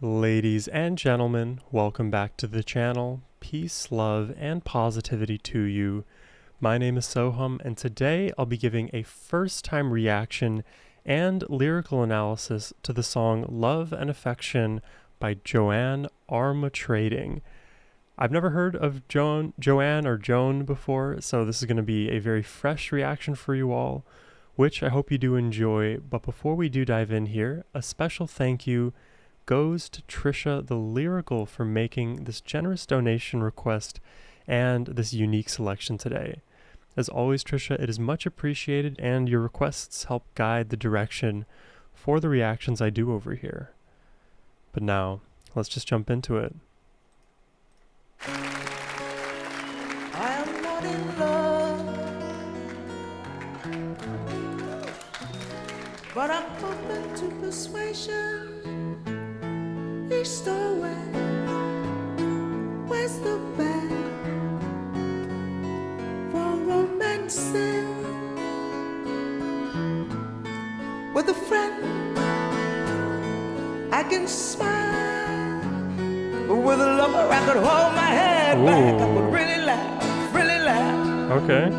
Ladies and gentlemen, welcome back to the channel. Peace, love, and positivity to you. My name is Sohum, and today I'll be giving a first-time reaction and lyrical analysis to the song Love and Affection by Joan Armatrading. I've never heard of Joan or Joan before, so this is going to be a very fresh reaction for you all, which I hope you do enjoy. But before we do dive in here, a special thank you goes to Trisha the Lyrical for making this generous donation request and this unique selection today. As always, Trisha, it is much appreciated, and your requests help guide the direction for the reactions I do over here. But now, let's just jump into it. I am not in love, but I'm open to persuasion. East or west, where's the bed for romancing? With a friend, I can smile, but with a lover, I could hold my head back. I would really laugh, really laugh. Okay.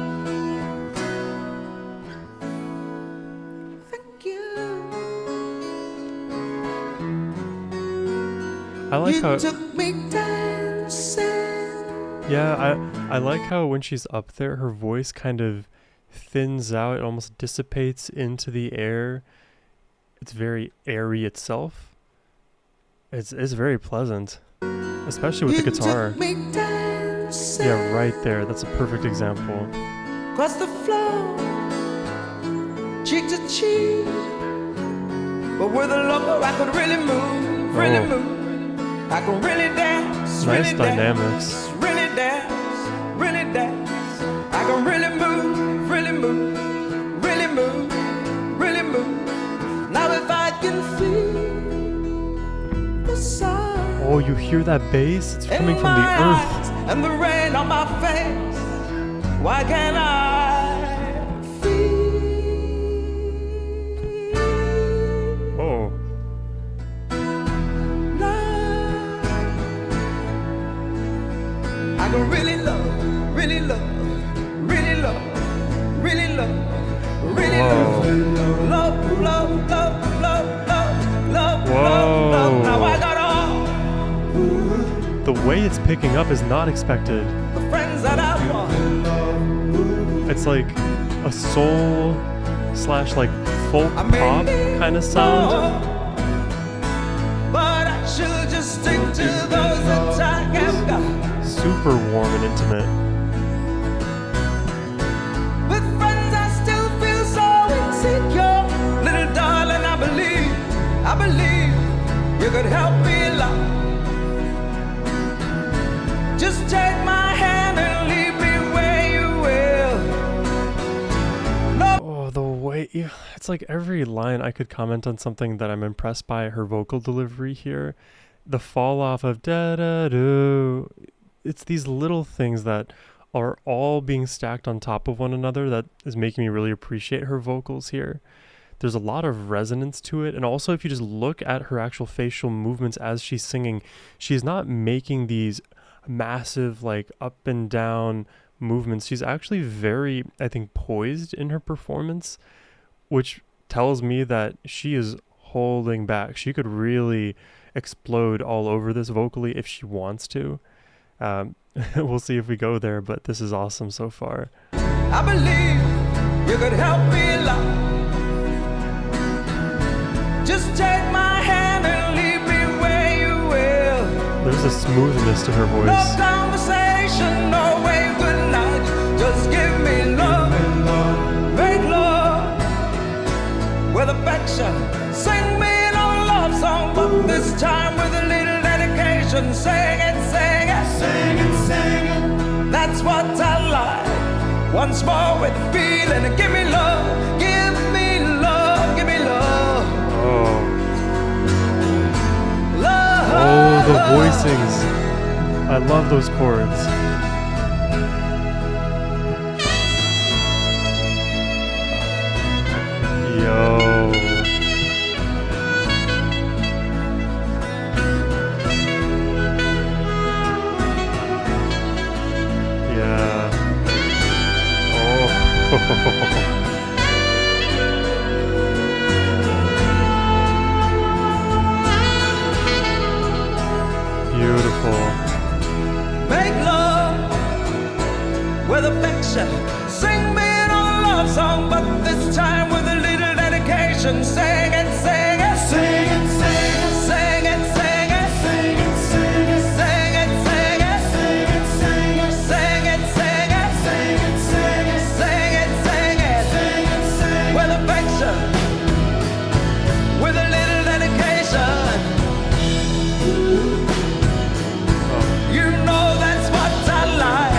I like how I like how when she's up there, her voice kind of thins out, it almost dissipates into the air. It's very airy itself. It's very pleasant, especially with the guitar. Yeah, right there. That's a perfect example. Across the floor, cheek to cheek, but with a lover I could really move, really move. I can really dance, nice really dynamics. Dance, really dance, really dance. I can really move, really move, really move, really move. Now if I can feel the sun. Oh, you hear that bass? It's coming from the earth. And the rain on my face. Why can't I feel? Oh. I can really love, really love, really love, really love, really love, love, love, love, love, love, love, love. Now I got all. The way it's picking up is not expected. The friends that I want. It's like a soul slash like folk pop kind of sound. But I should just stick to those that I have got. Super warm and intimate. With friends I still feel so insecure. Little darling, I believe you could help me a lot. Just take my hand and lead me where you will. No. Oh, the way, it's like every line I could comment on something that I'm impressed by her vocal delivery here. The fall off of da da do. It's these little things that are all being stacked on top of one another that is making me really appreciate her vocals here. There's a lot of resonance to it, and also if you just look at her actual facial movements as she's singing, she's not making these massive like up and down movements. She's actually very, I think, poised in her performance, which tells me that she is holding back. She could really explode all over this vocally if she wants to. We'll see if we go there, but this is awesome so far. I believe you could help me a lot. Just take my hand and lead me where you will. There's a smoothness to her voice. No conversation, no way, good night. Just give me love, make love with affection. Sing me an old love song, but this time with a little dedication. Sing it, sing it, sing it, sing it. That's what I like. Once more with feeling. Give me love, give me love, give me love. Oh. Love. Oh, the voicings. I love those chords. Yo. Beautiful. Make love with affection. Sing me an old love song, but this time with a little dedication. Sing it, sing it, sing it, sing it, sing it, sing it, sing it, sing it, sing it, sing it, sing it, sing it, sing it, sing it, sing it, sing it, sing it, sing it, sing it, sing it, with affection, with a little dedication. You know that's what I like.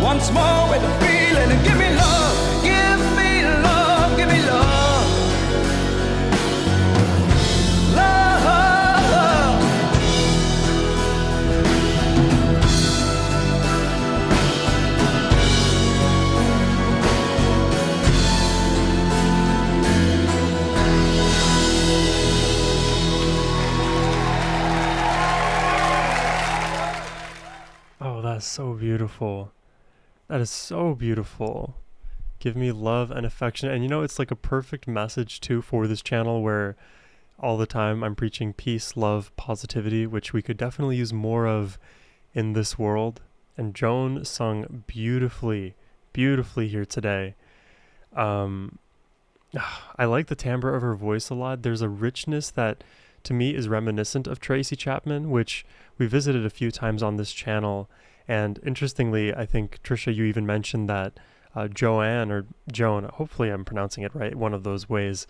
Once more with the feeling, and give me love, give me love, give me love. Love. Oh, that's so beautiful. That is so beautiful. Give me love and affection. And you know, it's like a perfect message too for this channel where all the time I'm preaching peace, love, positivity, which we could definitely use more of in this world. And Joan sung beautifully, beautifully here today. I like the timbre of her voice a lot. There's a richness that to me is reminiscent of Tracy Chapman, which we visited a few times on this channel. And interestingly, I think, Trisha, you even mentioned that Joanne or Joan, hopefully I'm pronouncing it right, one of those ways,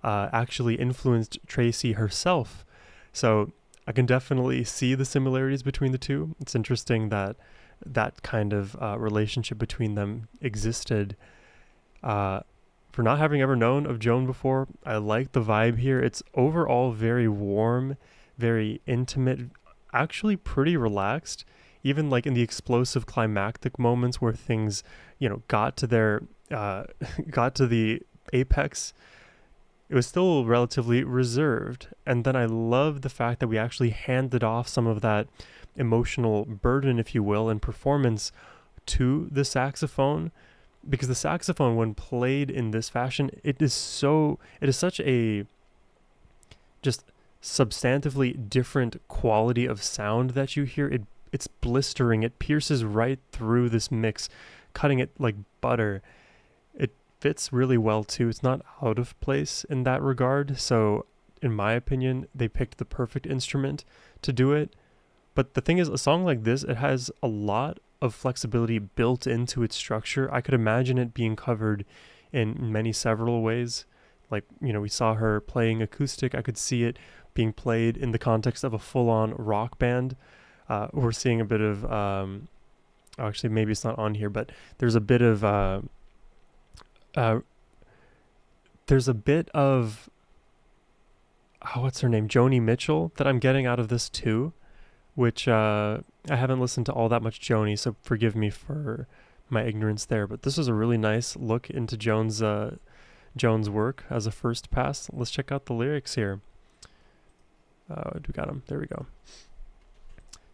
actually influenced Tracy herself. So I can definitely see the similarities between the two. It's interesting that that kind of relationship between them existed. For not having ever known of Joan before, I like the vibe here. It's overall very warm, very intimate, actually pretty relaxed. Even like in the explosive climactic moments where things, you know, got to their, got to the apex, it was still relatively reserved. And then I love the fact that we actually handed off some of that emotional burden, if you will, and performance to the saxophone, because the saxophone, when played in this fashion, it is such a just substantively different quality of sound that you hear. It's blistering. It pierces right through this mix, cutting it like butter. It fits really well too. It's not out of place in that regard. So in my opinion, they picked the perfect instrument to do it. But the thing is, a song like this, it has a lot of flexibility built into its structure. I could imagine it being covered in many several ways. Like, you know, we saw her playing acoustic. I could see it being played in the context of a full-on rock band. We're seeing a bit of, actually maybe it's not on here, but there's a bit of, what's her name? Joni Mitchell that I'm getting out of this too, which I haven't listened to all that much Joni, so forgive me for my ignorance there. But this was a really nice look into Joan's work as a first pass. Let's check out the lyrics here. We got them. There we go.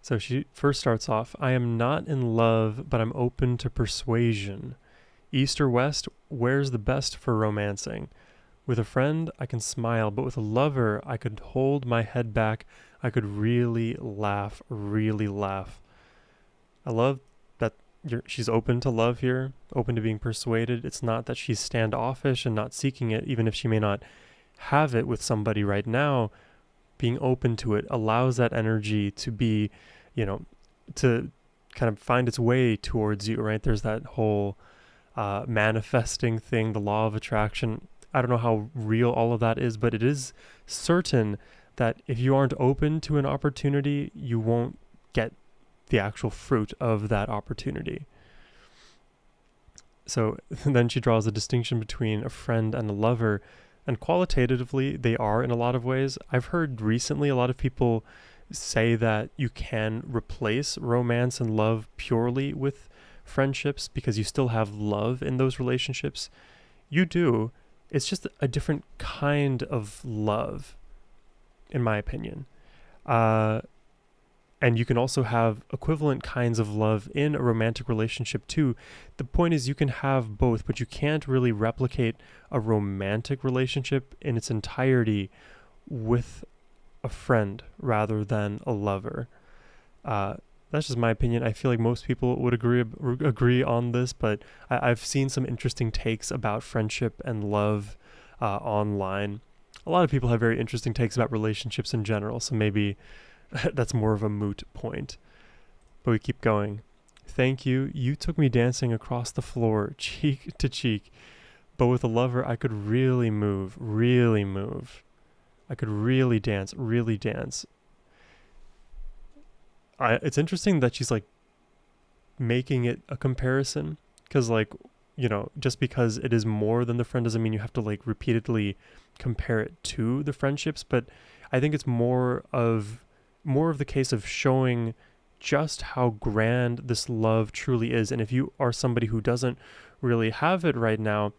So she first starts off, I am not in love, but I'm open to persuasion. East or west, where's the best for romancing? With a friend, I can smile, but with a lover, I could hold my head back. I could really laugh, really laugh. I love that she's open to love here, open to being persuaded. It's not that she's standoffish and not seeking it, even if she may not have it with somebody right now. Being open to it allows that energy to be, you know, to kind of find its way towards you, right? There's that whole manifesting thing, the law of attraction. I don't know how real all of that is, but it is certain that if you aren't open to an opportunity, you won't get the actual fruit of that opportunity. So then she draws a distinction between a friend and a lover, and qualitatively they are in a lot of ways. I've heard recently a lot of people say that you can replace romance and love purely with friendships because you still have love in those relationships. You do. It's just a different kind of love, in my opinion. And And you can also have equivalent kinds of love in a romantic relationship too. The point is you can have both, but you can't really replicate a romantic relationship in its entirety with a friend rather than a lover. That's just my opinion. I feel like most people would agree on this, but I've seen some interesting takes about friendship and love online. A lot of people have very interesting takes about relationships in general, so maybe that's more of a moot point. But we keep going. Thank you. You took me dancing across the floor, cheek to cheek. But with a lover, I could really move, really move. I could really dance, really dance. It's interesting that she's like making it a comparison, because like, you know, just because it is more than the friend doesn't mean you have to like repeatedly compare it to the friendships. But I think it's more of the case of showing just how grand this love truly is. And if you are somebody who doesn't really have it right now,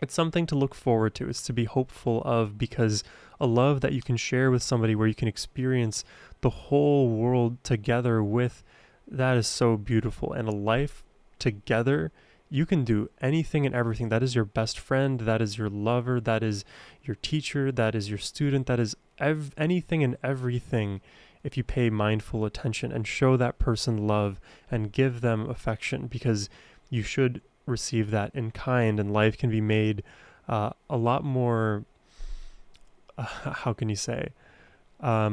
it's something to look forward to. It's to be hopeful of, because a love that you can share with somebody where you can experience the whole world together with, that is so beautiful. And a life together, you can do anything and everything. That is your best friend, that is your lover, that is your teacher, that is your student, that is anything and everything, if you pay mindful attention and show that person love and give them affection, because you should receive that in kind, and life can be made a lot more, how can you say, a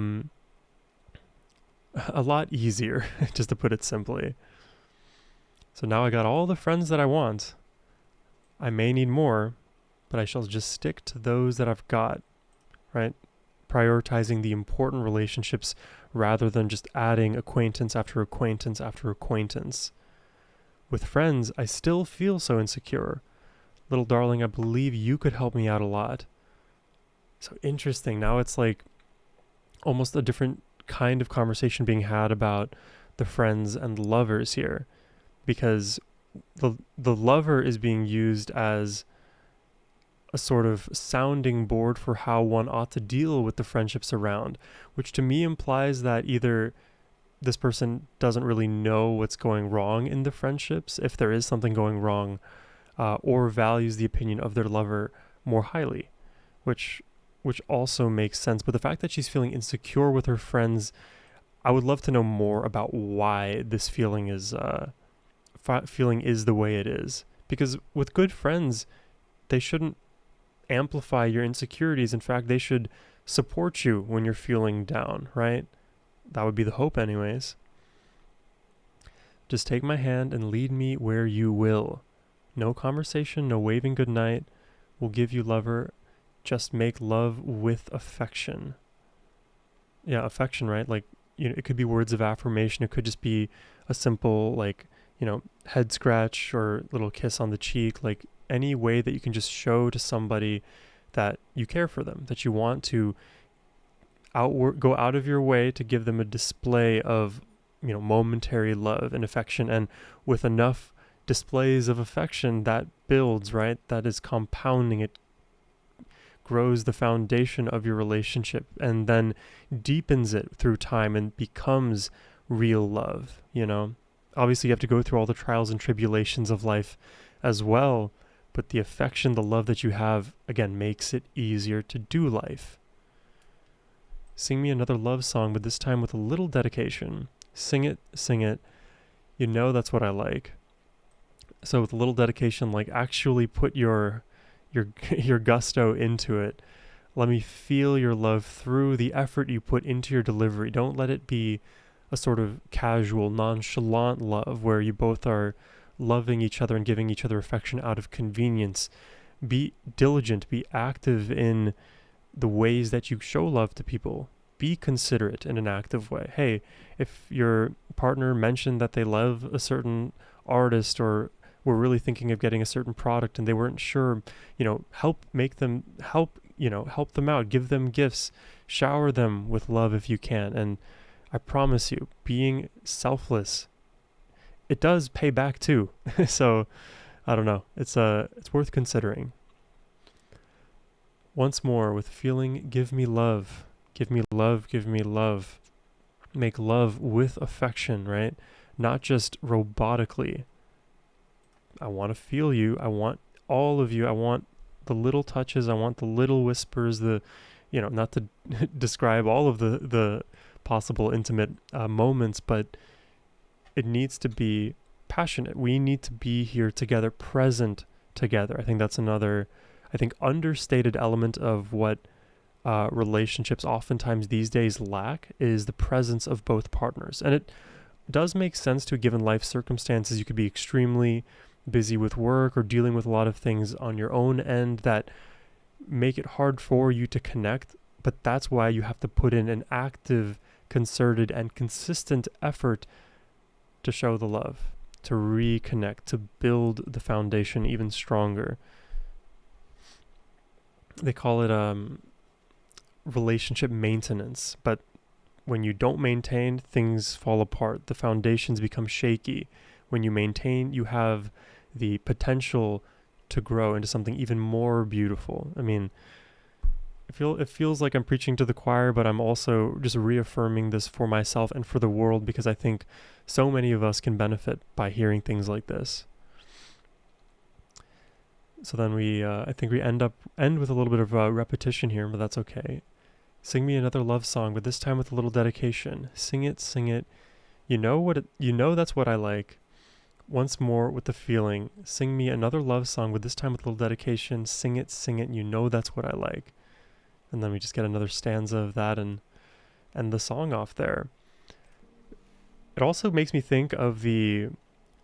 lot easier, just to put it simply. So now I got all the friends that I want. I may need more, but I shall just stick to those that I've got, right? Prioritizing the important relationships rather than just adding acquaintance after acquaintance after acquaintance. With friends, I still feel so insecure. Little darling, I believe you could help me out a lot. So interesting. Now it's like almost a different kind of conversation being had about the friends and lovers here, because the lover is being used as a sort of sounding board for how one ought to deal with the friendships around, which to me implies that either this person doesn't really know what's going wrong in the friendships, if there is something going wrong, or values the opinion of their lover more highly, which also makes sense. But the fact that she's feeling insecure with her friends, I would love to know more about why this feeling is the way it is. Because with good friends, they shouldn't amplify your insecurities. In fact, they should support you when you're feeling down, right? That would be the hope anyways. Just take my hand and lead me where you will. No conversation, no waving goodnight. Will give you lover. Just make love with affection. Yeah, affection, right? Like, you know, it could be words of affirmation. It could just be a simple, like, you know, head scratch or little kiss on the cheek. Like, any way that you can just show to somebody that you care for them, that you want to go out of your way to give them a display of, you know, momentary love and affection. And with enough displays of affection, that builds, right? That is compounding. It grows the foundation of your relationship and then deepens it through time and becomes real love, you know? Obviously, you have to go through all the trials and tribulations of life as well, but the affection, the love that you have, again, makes it easier to do life. Sing me another love song, but this time with a little dedication. Sing it, sing it. You know that's what I like. So with a little dedication, like actually put your gusto into it. Let me feel your love through the effort you put into your delivery. Don't let it be a sort of casual, nonchalant love where you both are loving each other and giving each other affection out of convenience. Be diligent, be active in the ways that you show love to people. Be considerate in an active way. Hey, if your partner mentioned that they love a certain artist or were really thinking of getting a certain product and they weren't sure, you know, help them out, give them gifts, shower them with love if you can. And I promise you, being selfless, it does pay back too. So I don't know. It's worth considering. Once more with feeling, give me love, give me love, give me love. make love with affection, right? Not just robotically. I want to feel you. I want all of you. I want the little touches. I want the little whispers, not to describe all of the possible intimate moments, but it needs to be passionate. We need to be here together, present together. I think that's another, understated element of what relationships oftentimes these days lack is the presence of both partners. And it does make sense to, given life circumstances. You could be extremely busy with work or dealing with a lot of things on your own end that make it hard for you to connect. But that's why you have to put in an active, concerted, and consistent effort to show the love, to reconnect, to build the foundation even stronger. They call it relationship maintenance, but when you don't maintain, things fall apart. The foundations become shaky. When you maintain, you have the potential to grow into something even more beautiful. I mean, it feels like I'm preaching to the choir, but I'm also just reaffirming this for myself and for the world, because I think so many of us can benefit by hearing things like this. So then we end with a little bit of repetition here, but that's okay. Sing me another love song, but this time with a little dedication. Sing it, sing it. You know that's what I like. Once more with the feeling. Sing me another love song, but this time with a little dedication. Sing it, and you know that's what I like. And then we just get another stanza of that and the song off there. It also makes me think of the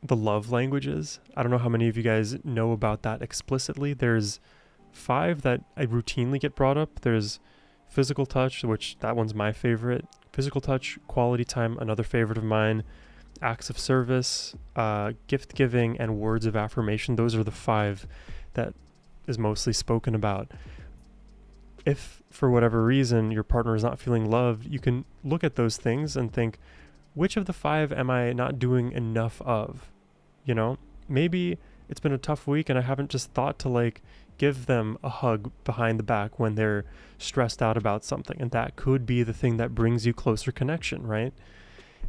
love languages. I don't know how many of you guys know about that explicitly. There's 5 that I routinely get brought up. There's physical touch, which that one's my favorite. Physical touch, quality time, another favorite of mine. Acts of service, gift giving, and words of affirmation. Those are the 5 that is mostly spoken about. If for whatever reason your partner is not feeling loved, you can look at those things and think, which of the 5 am I not doing enough of? Maybe it's been a tough week and I haven't just thought to give them a hug behind the back when they're stressed out about something. And that could be the thing that brings you closer connection, right?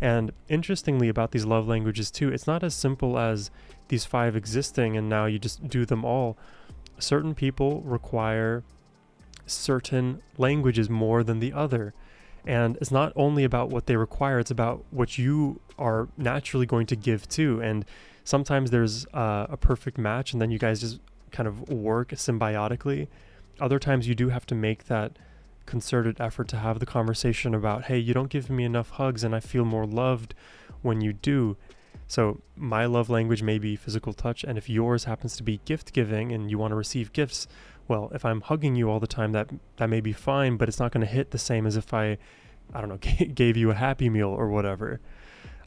And interestingly about these love languages too, it's not as simple as these 5 existing and now you just do them all. Certain people require certain languages more than the other. And it's not only about what they require, it's about what you are naturally going to give too. And sometimes there's a perfect match and then you guys just kind of work symbiotically. Other times you do have to make that concerted effort to have the conversation about, hey, you don't give me enough hugs and I feel more loved when you do. So my love language may be physical touch, and if yours happens to be gift giving and you want to receive gifts, well, if I'm hugging you all the time, that may be fine, but it's not going to hit the same as if I don't know, gave you a Happy Meal or whatever.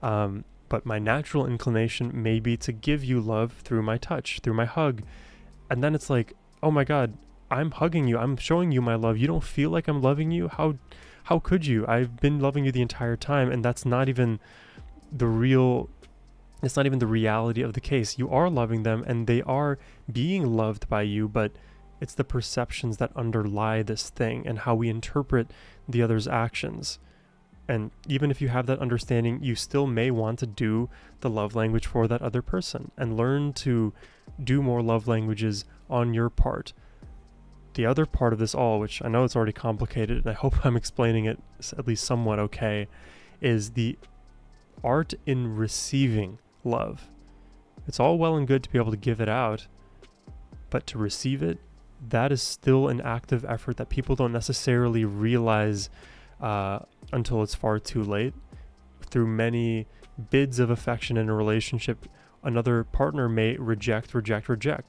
But my natural inclination may be to give you love through my touch, through my hug. And then it's like, oh my God, I'm hugging you. I'm showing you my love. You don't feel like I'm loving you? How could you? I've been loving you the entire time, and that's not even it's not even the reality of the case. You are loving them and they are being loved by you, but it's the perceptions that underlie this thing and how we interpret the other's actions. And even if you have that understanding, you still may want to do the love language for that other person and learn to do more love languages on your part. The other part of this all, which I know it's already complicated and I hope I'm explaining it at least somewhat okay, is the art in receiving love. It's all well and good to be able to give it out, but to receive it, that is still an active effort that people don't necessarily realize until it's far too late. Through many bids of affection in a relationship, another partner may reject.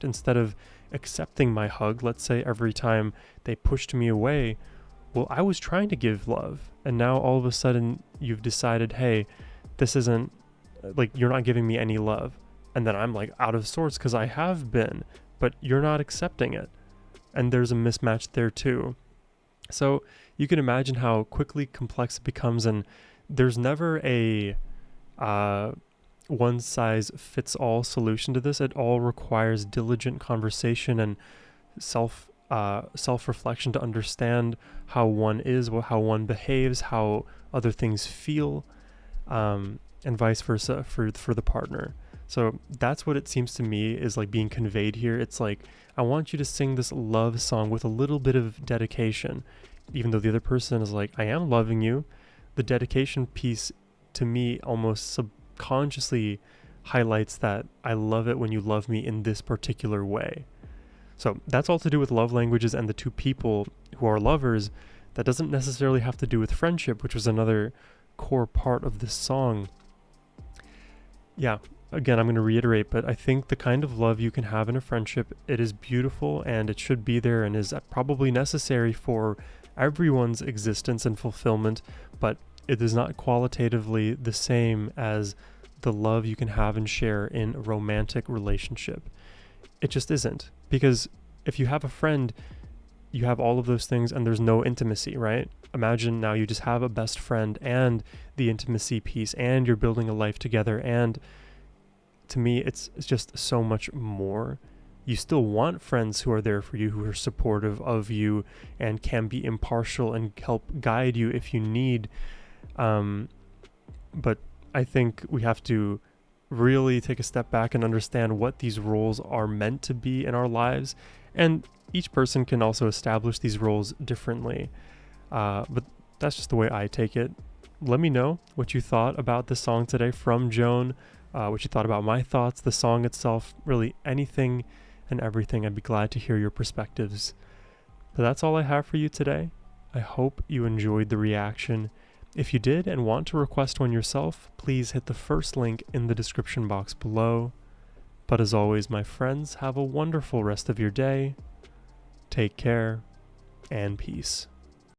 Instead of accepting my hug, let's say every time they pushed me away, well, I was trying to give love, and now all of a sudden you've decided, hey, this isn't, you're not giving me any love. And then I'm out of sorts because I have been, but you're not accepting it. And there's a mismatch there too. So you can imagine how quickly complex it becomes, and there's never a one-size-fits-all solution to this. It all requires diligent conversation and self self-reflection to understand how one is, how one behaves, how other things feel, and vice versa for the partner. So that's what it seems to me is like being conveyed here. It's like, I want you to sing this love song with a little bit of dedication, even though the other person is like, I am loving you. The dedication piece to me almost subconsciously highlights that I love it when you love me in this particular way. So that's all to do with love languages and the two people who are lovers. That doesn't necessarily have to do with friendship, which was another core part of this song. Yeah, again, I'm going to reiterate, but I think the kind of love you can have in a friendship, it is beautiful and it should be there and is probably necessary for everyone's existence and fulfillment, but it is not qualitatively the same as the love you can have and share in a romantic relationship. It just isn't. Because if you have a friend, you have all of those things and there's no intimacy, right? Imagine now you just have a best friend and the intimacy piece and you're building a life together, and to me it's just so much more. You still want friends who are there for you, who are supportive of you and can be impartial and help guide you if you need. But I think we have to really take a step back and understand what these roles are meant to be in our lives. And each person can also establish these roles differently. But that's just the way I take it. Let me know what you thought about the song today from Joan, what you thought about my thoughts, the song itself, really anything and everything. I'd be glad to hear your perspectives. But that's all I have for you today. I hope you enjoyed the reaction. If you did and want to request one yourself, please hit the first link in the description box below. But as always, my friends, have a wonderful rest of your day. Take care and peace.